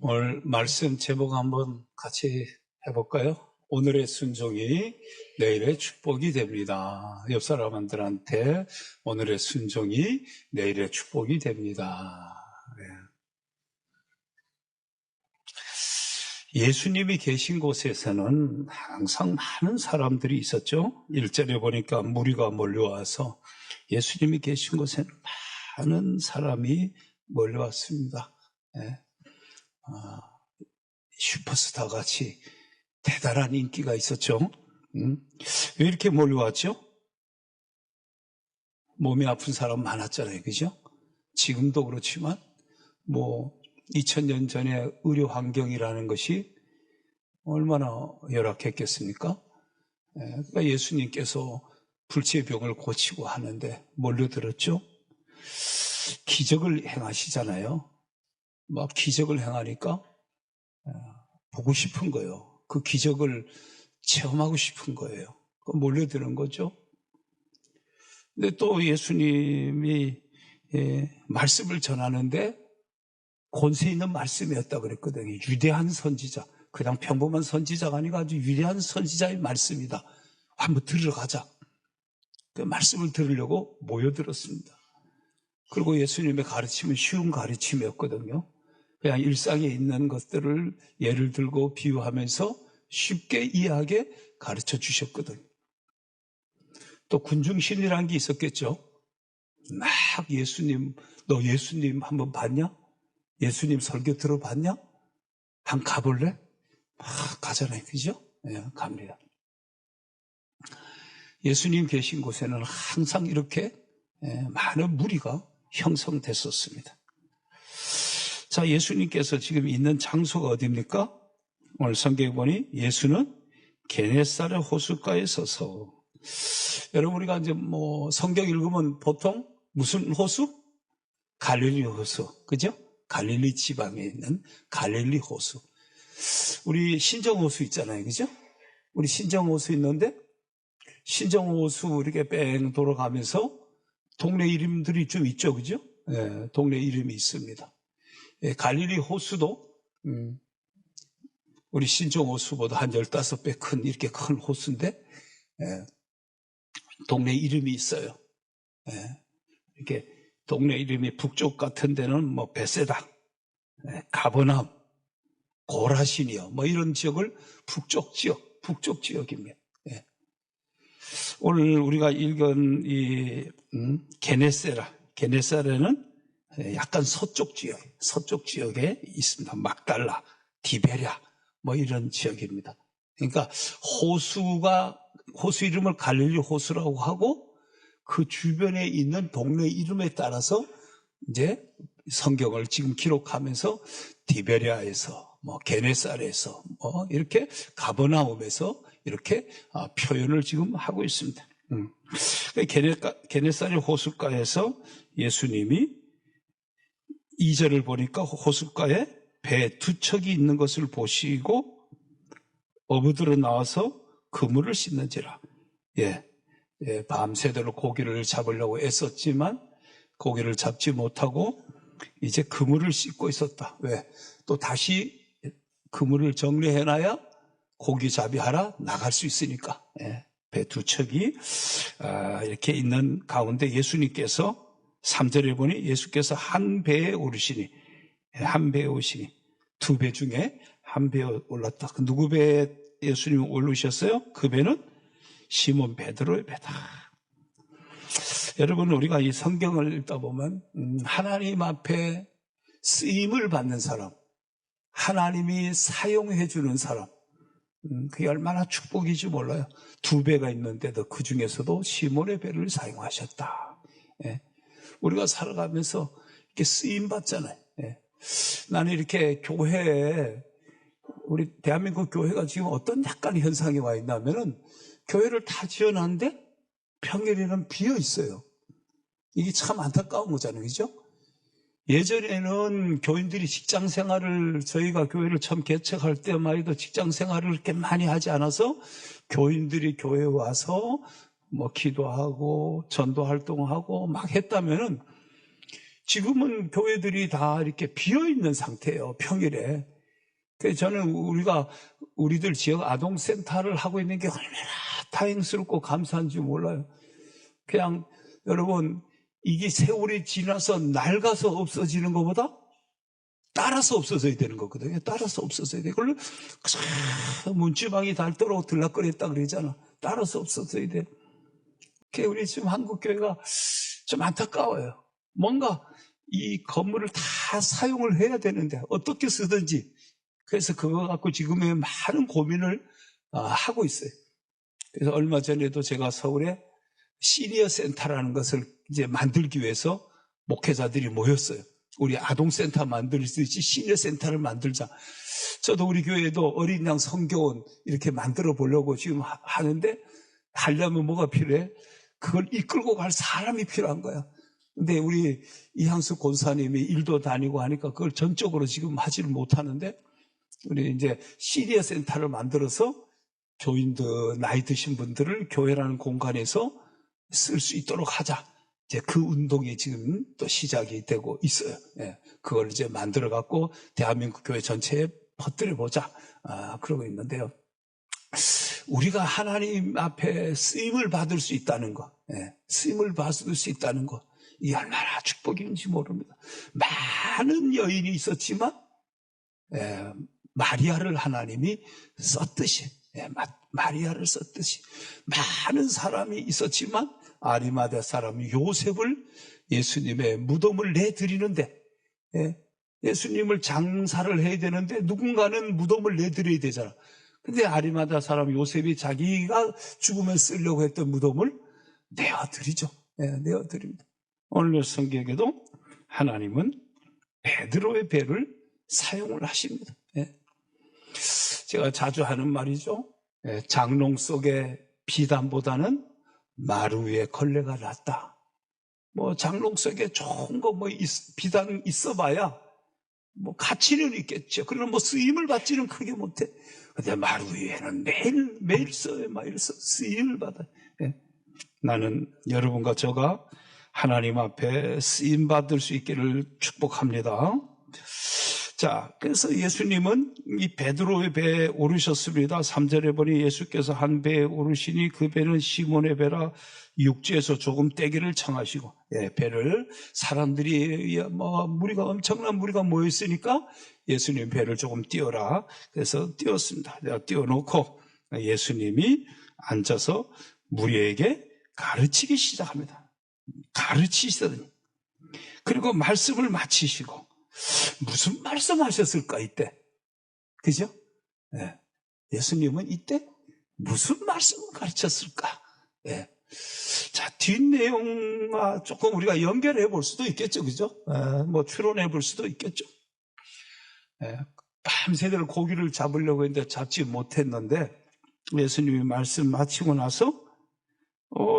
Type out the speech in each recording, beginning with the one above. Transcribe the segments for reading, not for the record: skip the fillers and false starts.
오늘 말씀 제목 한번 같이 해볼까요? 오늘의 순종이 내일의 축복이 됩니다. 옆 사람들한테 오늘의 순종이 내일의 축복이 됩니다. 예수님이 계신 곳에서는 항상 많은 사람들이 있었죠. 1절에 보니까 무리가 몰려와서 예수님이 계신 곳에는 많은 사람이 몰려왔습니다. 슈퍼스타 같이 대단한 인기가 있었죠. 왜 이렇게 몰려왔죠? 몸이 아픈 사람 많았잖아요. 그죠? 지금도 그렇지만 2000년 전에 의료 환경이라는 것이 얼마나 열악했겠습니까? 그러니까 예수님께서 불치병을 고치고 하는데 몰려들었죠. 기적을 행하시잖아요. 막 기적을 행하니까 보고 싶은 거예요. 그 기적을 체험하고 싶은 거예요. 몰려드는 거죠. 근데 또 예수님이 말씀을 전하는데 권세 있는 말씀이었다 그랬거든요. 위대한 선지자. 그냥 평범한 선지자가 아니고 아주 위대한 선지자의 말씀이다. 한번 들어가자. 그 말씀을 들으려고 모여들었습니다. 그리고 예수님의 가르침은 쉬운 가르침이었거든요. 그냥 일상에 있는 것들을 예를 들고 비유하면서 쉽게 이해하게 가르쳐 주셨거든요. 또 군중심리라는 게 있었겠죠. 막 너 예수님 한번 봤냐? 예수님 설교 들어봤냐? 한 가볼래? 막 가잖아요. 그죠? 네, 갑니다. 예수님 계신 곳에는 항상 이렇게 많은 무리가 형성됐었습니다. 자, 예수님께서 지금 있는 장소가 어디입니까? 오늘 성경에 보니 예수는 게네사렛 호숫가에 서서, 여러분 우리가 이제 성경 읽으면 보통 무슨 호수? 갈릴리 호수. 그죠? 갈릴리 지방에 있는 갈릴리 호수. 우리 신정호수 있잖아요. 그죠? 우리 신정호수 있는데 신정호수 이렇게 뺑 돌아가면서 동네 이름들이 좀 있죠. 그죠? 네, 동네 이름이 있습니다. 갈릴리 호수도 우리 신정호수보다 한 15배 큰 이렇게 큰 호수인데 동네 이름이 있어요. 이렇게 동네 이름이 북쪽 같은 데는 베세다, 가버나움, 고라시니어 이런 지역을 북쪽 지역입니다. 오늘 우리가 읽은 이 게네사렛은 약간 서쪽 지역에 있습니다. 막달라, 디베랴 이런 지역입니다. 그러니까 호수 이름을 갈릴리 호수라고 하고 그 주변에 있는 동네 이름에 따라서 이제 성경을 지금 기록하면서 디베랴에서 게네사렛에서 이렇게 가버나움에서 이렇게 표현을 지금 하고 있습니다. 게네사렛 호숫가에서 예수님이 2절을 보니까 호숫가에 배 2척이 있는 것을 보시고 어부들은 나와서 그물을 씻는지라. 밤새도록 고기를 잡으려고 애썼지만 고기를 잡지 못하고 이제 그물을 씻고 있었다. 왜? 또 다시 그물을 정리해놔야 고기잡이 하러 나갈 수 있으니까. 배 2척이 이렇게 있는 가운데 예수님께서 3절에 보니 예수께서 한 배에 오르시니 두 배 중에 한 배에 올랐다. 누구 배에 예수님이 오르셨어요? 그 배는 시몬 베드로의 배다. 여러분 우리가 이 성경을 읽다 보면 하나님 앞에 쓰임을 받는 사람, 하나님이 사용해 주는 사람, 그게 얼마나 축복인지 몰라요. 2배가 있는데도 그 중에서도 시몬의 배를 사용하셨다. 우리가 살아가면서 이렇게 쓰임 받잖아요. 나는 이렇게 교회에, 우리 대한민국 교회가 지금 어떤 약간 현상이 와 있냐면은 교회를 다 지어놨는데 평일에는 비어 있어요. 이게 참 안타까운 거잖아요. 그죠? 예전에는 교인들이 직장 생활을, 저희가 교회를 처음 개척할 때만 해도 직장 생활을 그렇게 많이 하지 않아서 교인들이 교회에 와서 기도하고 전도 활동하고 막 했다면은 지금은 교회들이 다 이렇게 비어있는 상태예요, 평일에. 그래서 저는 우리들 지역 아동센터를 하고 있는 게 얼마나 다행스럽고 감사한지 몰라요. 그냥 여러분, 이게 세월이 지나서 낡아서 없어지는 것보다 따라서 없어져야 되는 거거든요. 따라서 없어져야 돼. 그걸로 문지방이 닳도록 들락거렸다 그러잖아. 따라서 없어져야 돼. 우리 지금 한국교회가 좀 안타까워요. 뭔가 이 건물을 다 사용을 해야 되는데 어떻게 쓰든지. 그래서 그거 갖고 지금의 많은 고민을 하고 있어요. 그래서 얼마 전에도 제가 서울에 시니어 센터라는 것을 이제 만들기 위해서 목회자들이 모였어요. 우리 아동센터 만들듯이 시니어 센터를 만들자. 저도 우리 교회에도 어린 양 성교원 이렇게 만들어 보려고 지금 하는데, 하려면 뭐가 필요해? 그걸 이끌고 갈 사람이 필요한 거야. 근데 우리 이향수 권사님이 일도 다니고 하니까 그걸 전적으로 지금 하지를 못하는데, 우리 이제 시니어 센터를 만들어서 교인들, 나이 드신 분들을 교회라는 공간에서 쓸 수 있도록 하자. 이제 그 운동이 지금 또 시작이 되고 있어요. 예, 그걸 이제 만들어 갖고 대한민국 교회 전체에 퍼뜨려 보자. 그러고 있는데요. 우리가 하나님 앞에 쓰임을 받을 수 있다는 거, 쓰임을 받을 수 있다는 거, 이게 얼마나 축복인지 모릅니다. 많은 여인이 있었지만, 마리아를 하나님이 썼듯이, 마리아를 썼듯이 많은 사람이 있었지만 아리마대 사람 요셉을 예수님의 무덤을 내드리는데, 예수님을 장사를 해야 되는데 누군가는 무덤을 내드려야 되잖아. 근데 아리마대 사람 요셉이 자기가 죽으면 쓰려고 했던 무덤을 내어드리죠. 내어드립니다. 오늘 성경에도 하나님은 베드로의 배를 사용을 하십니다. 제가 자주 하는 말이죠. 장롱 속의 비단보다는 마루 위에 걸레가 낫다. 뭐 장롱 속에 좋은 거 비단 있어봐야 뭐 가치는 있겠죠. 그러나 뭐 쓰임을 받지는 크게 못해. 근데 마루 위에는 매일 써요. 매일 쓰임을 받아요. 나는 여러분과 저가 하나님 앞에 쓰임 받을 수 있기를 축복합니다. 자, 그래서 예수님은 이 베드로의 배에 오르셨습니다. 3절에 보니 예수께서 한 배에 오르시니 그 배는 시몬의 배라 육지에서 조금 떼기를 청하시고, 배를 사람들이 무리가 엄청난 무리가 모여 있으니까 예수님 배를 조금 띄워라. 그래서 띄웠습니다. 띄워놓고 예수님이 앉아서 무리에게 가르치기 시작합니다. 가르치시더니, 그리고 말씀을 마치시고, 무슨 말씀하셨을까 이때? 그죠? 예수님은 이때 무슨 말씀을 가르쳤을까? 자, 뒷내용과 조금 우리가 연결해 볼 수도 있겠죠, 그죠? 뭐 추론해 볼 수도 있겠죠. 밤새들 고기를 잡으려고 했는데 잡지 못했는데 예수님이 말씀 마치고 나서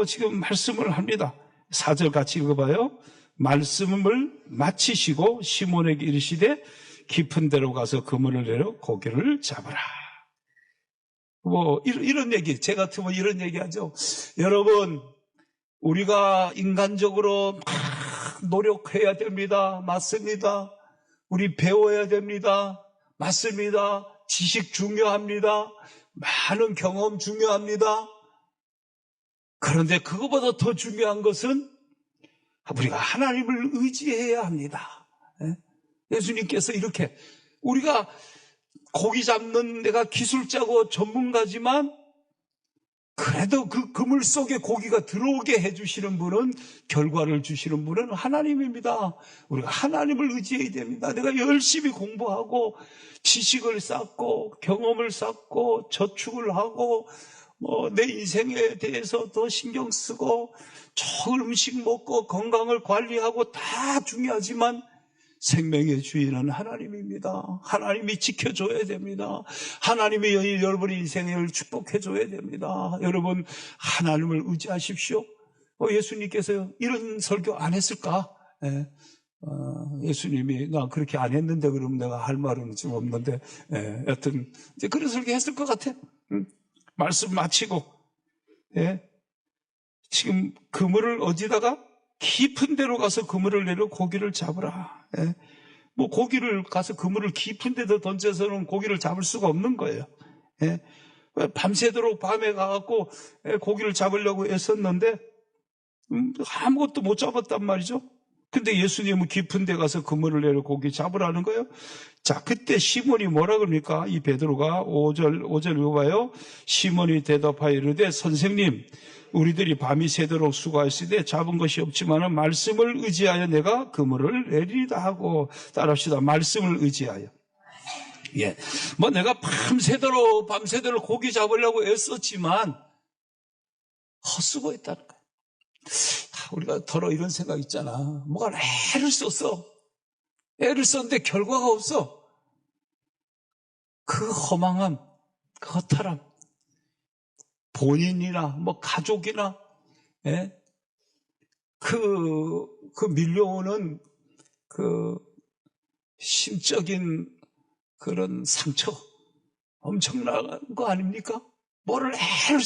지금 말씀을 합니다. 4절 같이 읽어봐요. 말씀을 마치시고 시몬에게 이르시되 깊은 데로 가서 그물을 내려 고기를 잡으라. 뭐 이런 얘기, 제 같으면 이런 얘기 하죠. 여러분, 우리가 인간적으로 막 노력해야 됩니다. 맞습니다. 우리 배워야 됩니다. 맞습니다. 지식 중요합니다. 많은 경험 중요합니다. 그런데 그거보다 더 중요한 것은 우리가 하나님을 의지해야 합니다. 예수님께서 이렇게, 우리가 고기 잡는 내가 기술자고 전문가지만 그래도 그 그물 속에 고기가 들어오게 해주시는 분은, 결과를 주시는 분은 하나님입니다. 우리가 하나님을 의지해야 됩니다. 내가 열심히 공부하고 지식을 쌓고 경험을 쌓고 저축을 하고 내 인생에 대해서 더 신경 쓰고 좋은 음식 먹고 건강을 관리하고 다 중요하지만 생명의 주인은 하나님입니다. 하나님이 지켜줘야 됩니다. 하나님이 여러분의 인생을 축복해줘야 됩니다. 여러분, 하나님을 의지하십시오. 예수님께서 이런 설교 안 했을까? 예수님이 나 그렇게 안 했는데 그러면 내가 할 말은 지금 없는데, 여튼 이제 그런 설교 했을 것 같아. 말씀 마치고, 지금 그물을 어디다가? 깊은 데로 가서 그물을 내려 고기를 잡으라. 예. 뭐 고기를 가서 그물을 깊은 데도 던져서는 고기를 잡을 수가 없는 거예요. 예. 밤새도록 밤에 가갖고 고기를 잡으려고 애썼는데 아무것도 못 잡았단 말이죠. 근데 예수님은 깊은 데 가서 그물을 내려 고기 잡으라는 거예요. 자, 그때 시몬이 뭐라 그럽니까? 이 베드로가 5절 읽어봐요. 시몬이 대답하여 이르되 선생님, 우리들이 밤이 새도록 수고하였으되 잡은 것이 없지만은 말씀을 의지하여 내가 그물을 내리리다 하고, 따라합시다. 말씀을 의지하여. 예. 뭐 내가 밤새도록 고기 잡으려고 애썼지만 헛수고했다는 거예요. 우리가 더러 이런 생각 있잖아. 뭐가 애를 썼어. 애를 썼는데 결과가 없어. 그 허망함, 그 허탈함, 본인이나 뭐 가족이나 예? 그 밀려오는 그 심적인 그런 상처 엄청난 거 아닙니까? 뭐를 애를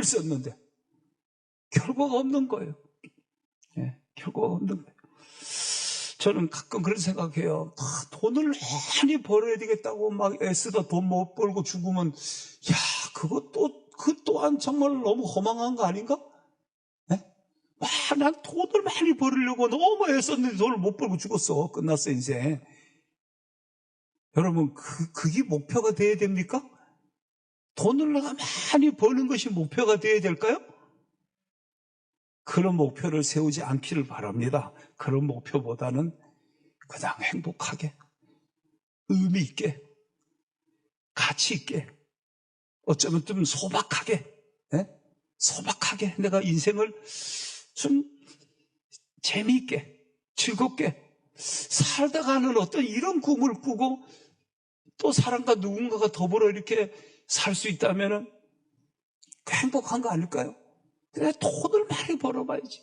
썼는데 결과가 없는 거예요. 예, 결과가 없는 거예요. 저는 가끔 그런 생각해요. 돈을 많이 벌어야 되겠다고 막 애쓰다 돈 못 벌고 죽으면, 야, 그 또한 정말 너무 허망한 거 아닌가? 예? 난 돈을 많이 벌으려고 너무 애썼는데 돈을 못 벌고 죽었어. 끝났어, 인생. 여러분, 그게 목표가 돼야 됩니까? 돈을 내가 많이 버는 것이 목표가 돼야 될까요? 그런 목표를 세우지 않기를 바랍니다. 그런 목표보다는 그냥 행복하게, 의미 있게, 가치 있게, 어쩌면 좀 소박하게, 예? 소박하게 내가 인생을 좀 재미있게, 즐겁게 살다가 하는 어떤 이런 꿈을 꾸고 또 사람과 누군가가 더불어 이렇게 살 수 있다면 행복한 거 아닐까요? 그래, 돈을 많이 벌어봐야지.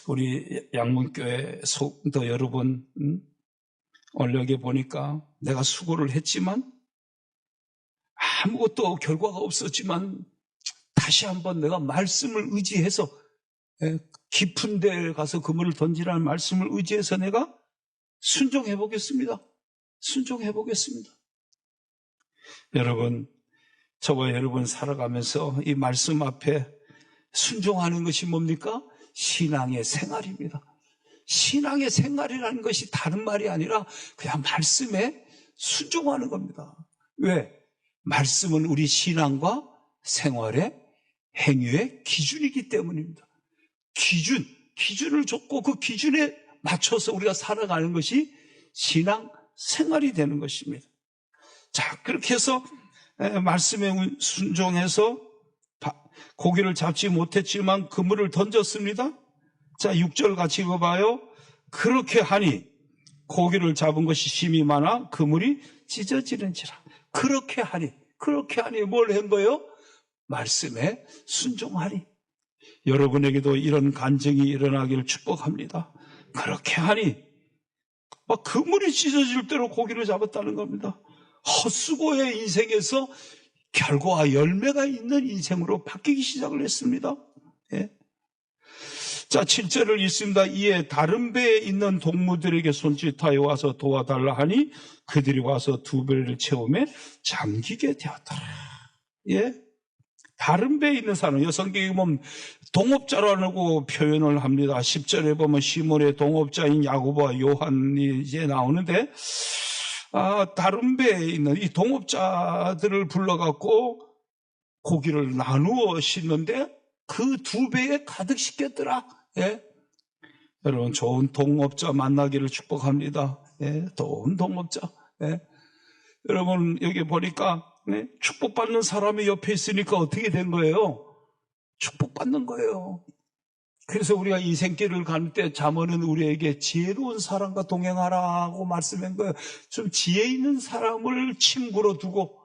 우리 양문교회 성도 여러분, 오늘 여기 보니까 내가 수고를 했지만 아무것도 결과가 없었지만 다시 한번 내가 말씀을 의지해서 깊은 데 가서 그물을 던지라는 말씀을 의지해서 내가 순종해 보겠습니다. 여러분, 저와 여러분 살아가면서 이 말씀 앞에 순종하는 것이 뭡니까? 신앙의 생활입니다. 신앙의 생활이라는 것이 다른 말이 아니라 그냥 말씀에 순종하는 겁니다. 왜? 말씀은 우리 신앙과 생활의 행위의 기준이기 때문입니다. 기준을 줬고 그 기준에 맞춰서 우리가 살아가는 것이 신앙 생활이 되는 것입니다. 자, 그렇게 해서 말씀에 순종해서 고기를 잡지 못했지만 그물을 던졌습니다. 자, 6절 같이 읽어봐요. 그렇게 하니 고기를 잡은 것이 심이 많아 그물이 찢어지는지라. 그렇게 하니 뭘 한 거예요? 말씀에 순종하니. 여러분에게도 이런 간증이 일어나기를 축복합니다. 그렇게 하니 막 그물이 찢어질 대로 고기를 잡았다는 겁니다. 헛수고의 인생에서 결과와 열매가 있는 인생으로 바뀌기 시작을 했습니다. 예. 자, 7절을 읽습니다. 이에 다른 배에 있는 동무들에게 손짓하여 와서 도와달라 하니 그들이 와서 두 배를 채우며 잠기게 되었더라. 예. 다른 배에 있는 사람, 성경에 보면 동업자라고 표현을 합니다. 10절에 보면 시몬의 동업자인 야고보와 요한이 이제 나오는데, 다른 배에 있는 이 동업자들을 불러갖고 고기를 나누어 싣는데 그 두 배에 가득 싣겠더라. 예. 여러분, 좋은 동업자 만나기를 축복합니다. 예. 좋은 동업자. 예. 여러분, 여기 보니까 네? 축복받는 사람이 옆에 있으니까 어떻게 된 거예요? 축복받는 거예요. 그래서 우리가 인생길을 가는 때 잠언은 우리에게 지혜로운 사람과 동행하라고 말씀한 거예요. 좀 지혜 있는 사람을 친구로 두고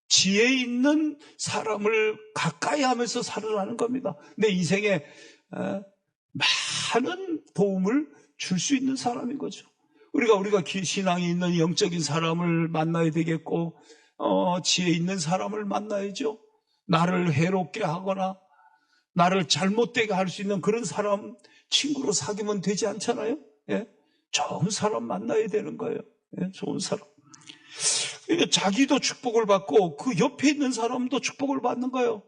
지혜 있는 사람을 가까이 하면서 살아가는 겁니다. 내 인생에 많은 도움을 줄 수 있는 사람인 거죠. 우리가 신앙이 있는 영적인 사람을 만나야 되겠고 지혜 있는 사람을 만나야죠. 나를 해롭게 하거나 나를 잘못되게 할 수 있는 그런 사람 친구로 사귀면 되지 않잖아요. 예? 좋은 사람 만나야 되는 거예요. 예? 좋은 사람. 자기도 축복을 받고 그 옆에 있는 사람도 축복을 받는 거예요.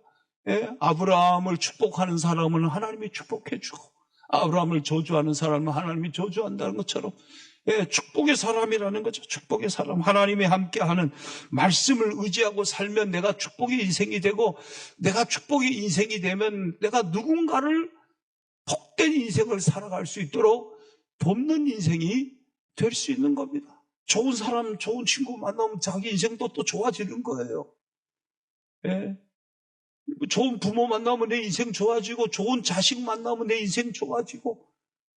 예? 아브라함을 축복하는 사람은 하나님이 축복해 주고, 아브라함을 저주하는 사람은 하나님이 저주한다는 것처럼, 예, 축복의 사람이라는 거죠. 축복의 사람. 하나님이 함께하는 말씀을 의지하고 살면 내가 축복의 인생이 되고, 내가 축복의 인생이 되면 내가 누군가를 복된 인생을 살아갈 수 있도록 돕는 인생이 될 수 있는 겁니다. 좋은 사람, 좋은 친구 만나면 자기 인생도 또 좋아지는 거예요. 예. 좋은 부모 만나면 내 인생 좋아지고, 좋은 자식 만나면 내 인생 좋아지고,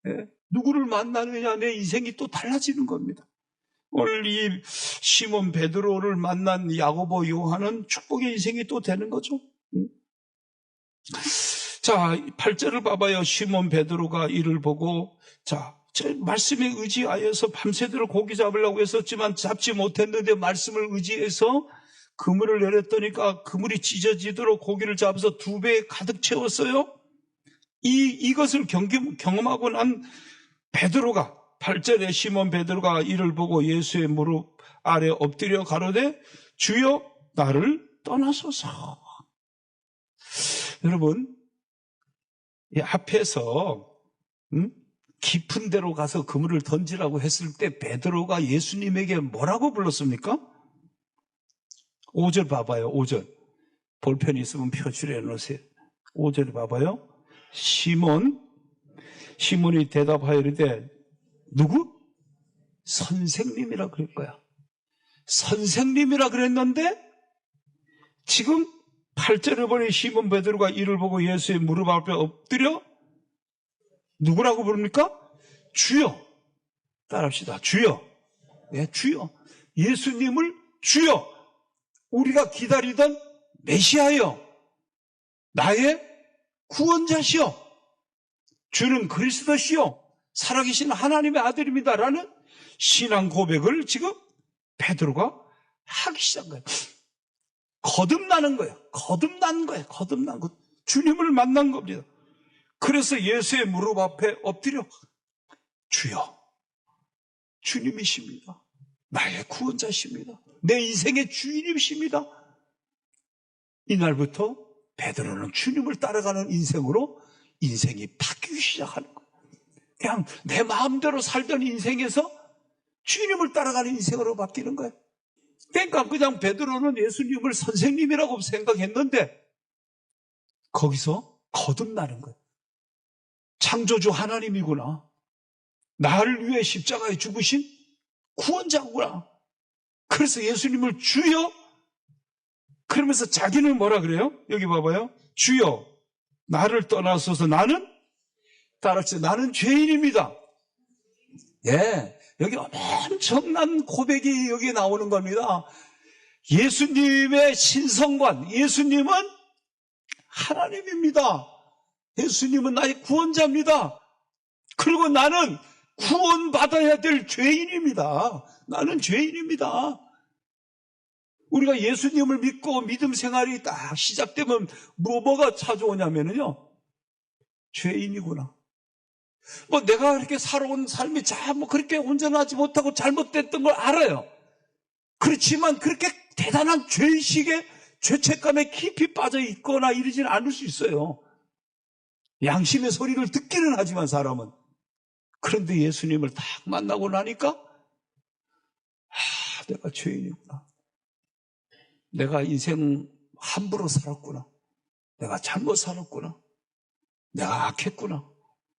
예. 누구를 만나느냐 내 인생이 또 달라지는 겁니다. 오늘 이 시몬 베드로를 만난 야고보 요한은 축복의 인생이 또 되는 거죠. 자, 8절을 봐봐요. 시몬 베드로가 이를 보고, 자, 제 말씀에 의지하여서 밤새도록 고기 잡으려고 했었지만 잡지 못했는데 말씀을 의지해서 그물을 내렸더니까 그물이 찢어지도록 고기를 잡아서 2배 가득 채웠어요. 이것을 경험하고 난 베드로가, 8절에 시몬 베드로가 이를 보고 예수의 무릎 아래 엎드려 가로되 주여 나를 떠나소서. 여러분, 이 앞에서 깊은 데로 가서 그물을 던지라고 했을 때 베드로가 예수님에게 뭐라고 불렀습니까? 5절 봐봐요. 5절. 볼펜이 있으면 표출해 놓으세요. 5절 봐봐요. 시몬이 대답하여 이르되 누구? 선생님이라 그럴 거야. 선생님이라 그랬는데 지금 8절에 보니 시몬 베드로가 이를 보고 예수의 무릎 앞에 엎드려 누구라고 부릅니까? 주여. 따라합시다. 주여. 네, 주여. 예수님을 주여. 우리가 기다리던 메시아여. 나의 구원자시여. 주는 그리스도시여. 살아계신 하나님의 아들입니다. 라는 신앙 고백을 지금 베드로가 하기 시작한 거예요. 거듭나는 거예요. 거듭난 거예요. 거듭난 것. 주님을 만난 겁니다. 그래서 예수의 무릎 앞에 엎드려 주여, 주님이십니다. 나의 구원자십니다. 내 인생의 주인이십니다. 이날부터 베드로는 주님을 따라가는 인생으로 인생이 바뀌기 시작하는 거예요. 그냥 내 마음대로 살던 인생에서 주님을 따라가는 인생으로 바뀌는 거예요. 그러니까 그냥 베드로는 예수님을 선생님이라고 생각했는데 거기서 거듭나는 거예요. 창조주 하나님이구나. 나를 위해 십자가에 죽으신 구원자구나. 그래서 예수님을 주여, 그러면서 자기는 뭐라 그래요? 여기 봐봐요. 주여, 나를 떠나소서. 나는, 따라서 나는 죄인입니다. 예, 여기 엄청난 고백이 여기 나오는 겁니다. 예수님의 신성관, 예수님은 하나님입니다. 예수님은 나의 구원자입니다. 그리고 나는 구원받아야 될 죄인입니다. 나는 죄인입니다. 우리가 예수님을 믿고 믿음 생활이 딱 시작되면 뭐가 찾아오냐면요. 죄인이구나. 내가 그렇게 살아온 삶이 그렇게 온전하지 못하고 잘못됐던 걸 알아요. 그렇지만 그렇게 대단한 죄의식에 죄책감에 깊이 빠져 있거나 이러지는 않을 수 있어요. 양심의 소리를 듣기는 하지만 사람은. 그런데 예수님을 딱 만나고 나니까 내가 죄인이구나. 내가 인생 함부로 살았구나. 내가 잘못 살았구나. 내가 악했구나.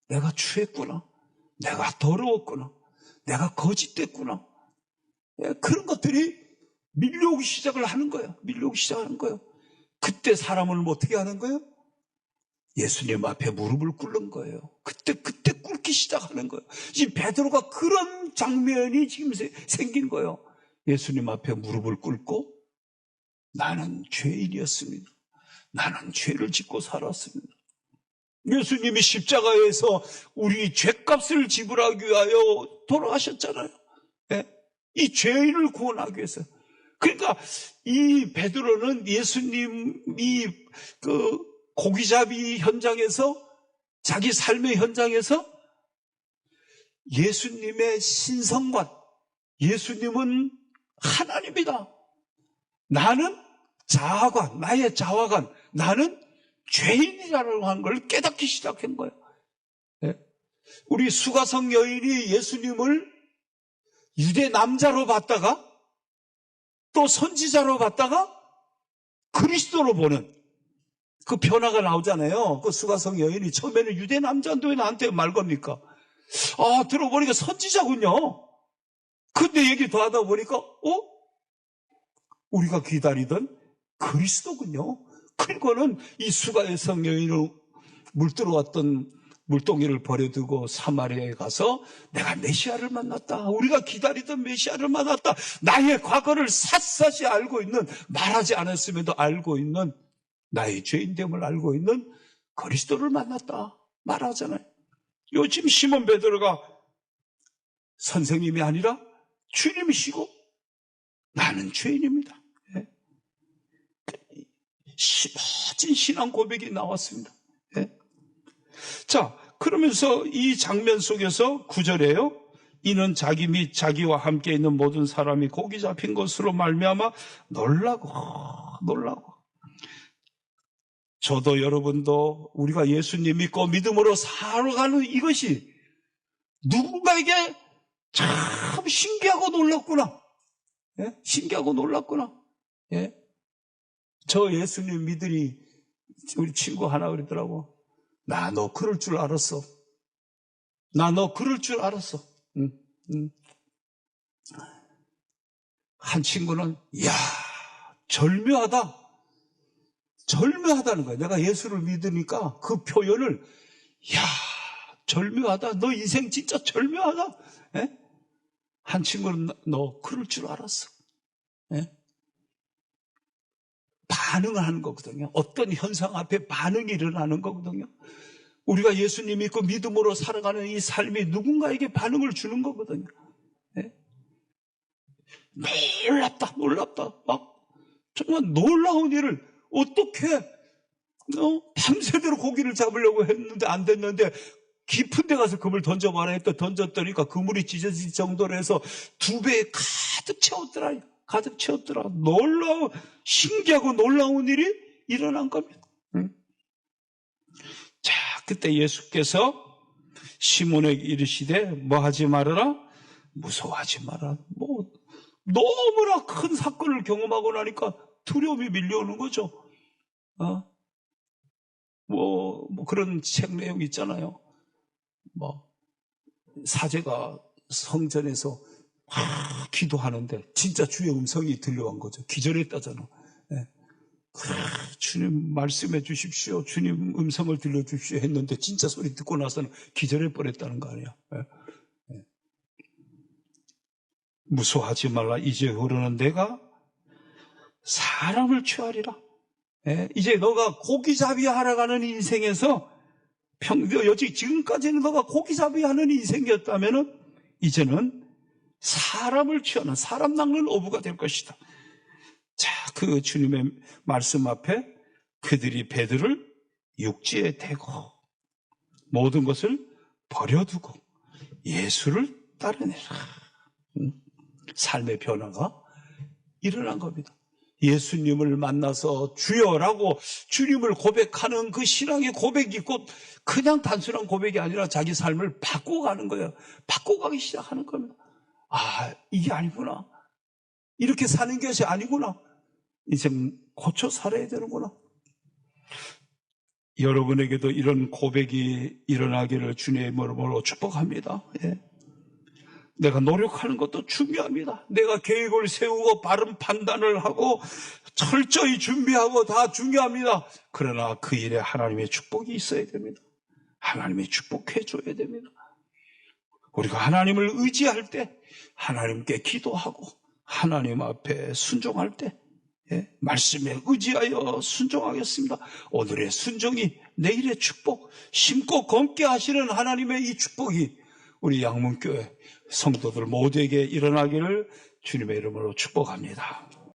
내가 추했구나. 내가 더러웠구나. 내가 거짓됐구나. 그런 것들이 밀려오기 시작을 하는 거예요. 밀려오기 시작하는 거예요. 그때 사람을 어떻게 하는 거예요? 예수님 앞에 무릎을 꿇는 거예요. 그때 꿇기 시작하는 거예요. 지금 베드로가 그런 장면이 지금 생긴 거예요. 예수님 앞에 무릎을 꿇고 나는 죄인이었습니다. 나는 죄를 짓고 살았습니다. 예수님이 십자가에서 우리 죄값을 지불하기 위하여 돌아가셨잖아요. 네? 이 죄인을 구원하기 위해서. 그러니까 이 베드로는 예수님이 고기잡이 현장에서, 자기 삶의 현장에서 예수님의 신성관, 예수님은 하나님이다. 나는 자아관, 나의 자아관, 나는 죄인이라는 걸 깨닫기 시작한 거예요. 네? 우리 수가성 여인이 예수님을 유대 남자로 봤다가 또 선지자로 봤다가 그리스도로 보는 그 변화가 나오잖아요. 그 수가성 여인이 처음에는 유대 남자인데 왜 나한테 말 겁니까? 들어보니까 선지자군요. 근데 얘기 더 하다 보니까 우리가 기다리던 그리스도군요. 그리고는 이 수가성 여인을 물들어왔던 물동이를 버려두고 사마리아에 가서 내가 메시아를 만났다. 우리가 기다리던 메시아를 만났다. 나의 과거를 샅샅이 알고 있는, 말하지 않았음에도 알고 있는, 나의 죄인됨을 알고 있는 그리스도를 만났다. 말하잖아요. 요즘 시몬 베드로가 선생님이 아니라 주님이시고 나는 죄인입니다. 예. 멋진 신앙 고백이 나왔습니다. 예. 자, 그러면서 이 장면 속에서 9절에요. 이는 자기 및 자기와 함께 있는 모든 사람이 고기 잡힌 것으로 말미암아 놀라고. 저도 여러분도 우리가 예수님 믿고 믿음으로 살아가는 이것이 누군가에게 참 신기하고 놀랐구나. 예? 신기하고 놀랐구나. 예? 저 예수님 믿으니 우리 친구 하나 그러더라고. 나 너 그럴 줄 알았어. 나 너 그럴 줄 알았어. 한 친구는 이야 절묘하다. 절묘하다는 거야. 내가 예수를 믿으니까 그 표현을 이야 절묘하다. 너 인생 진짜 절묘하다. 예? 한 친구는 너 그럴 줄 알았어. 예? 반응을 하는 거거든요. 어떤 현상 앞에 반응이 일어나는 거거든요. 우리가 예수님 믿고 믿음으로 살아가는 이 삶이 누군가에게 반응을 주는 거거든요. 네? 놀랍다. 막 정말 놀라운 일을 어떻게 밤새도록 고기를 잡으려고 했는데 안 됐는데 깊은 데 가서 그물 던져봐라 했다 던졌더니까 그물이 찢어질 정도로 해서 2배에 가득 채웠더라. 신기하고 놀라운 일이 일어난 겁니다. 자, 그때 예수께서 시몬에게 이르시되 뭐 하지 말아라? 무서워하지 마라. 너무나 큰 사건을 경험하고 나니까 두려움이 밀려오는 거죠. 그런 책 내용 있잖아요. 사제가 성전에서 기도하는데 진짜 주의 음성이 들려온 거죠. 기절했다잖아. 네. 주님 말씀해 주십시오. 주님 음성을 들려주십시오 했는데 진짜 소리 듣고 나서는 기절해 버렸다는 거 아니야. 네. 네. 무서워하지 말라. 이제 흐르는 내가 사람을 취하리라. 네. 이제 너가 고기잡이 하러 가는 인생에서 지금까지는 너가 고기잡이 하는 인생이었다면은 이제는 사람을 취하는 사람 낚는 어부가 될 것이다. 자, 그 주님의 말씀 앞에 그들이 배들을 육지에 대고 모든 것을 버려두고 예수를 따르내라. 삶의 변화가 일어난 겁니다. 예수님을 만나서 주여라고 주님을 고백하는 그 신앙의 고백이 곧 그냥 단순한 고백이 아니라 자기 삶을 바꿔가는 거예요. 바꿔가기 시작하는 겁니다. 이게 아니구나. 이렇게 사는 것이 아니구나. 이제 고쳐 살아야 되는구나. 여러분에게도 이런 고백이 일어나기를 주님의 이름으로 축복합니다. 예. 내가 노력하는 것도 중요합니다. 내가 계획을 세우고 바른 판단을 하고 철저히 준비하고 다 중요합니다. 그러나 그 일에 하나님의 축복이 있어야 됩니다. 하나님이 축복해 줘야 됩니다. 우리가 하나님을 의지할 때 하나님께 기도하고 하나님 앞에 순종할 때 말씀에 의지하여 순종하겠습니다. 오늘의 순종이 내일의 축복, 심고 검게 하시는 하나님의 이 축복이 우리 양문교회 성도들 모두에게 일어나기를 주님의 이름으로 축복합니다.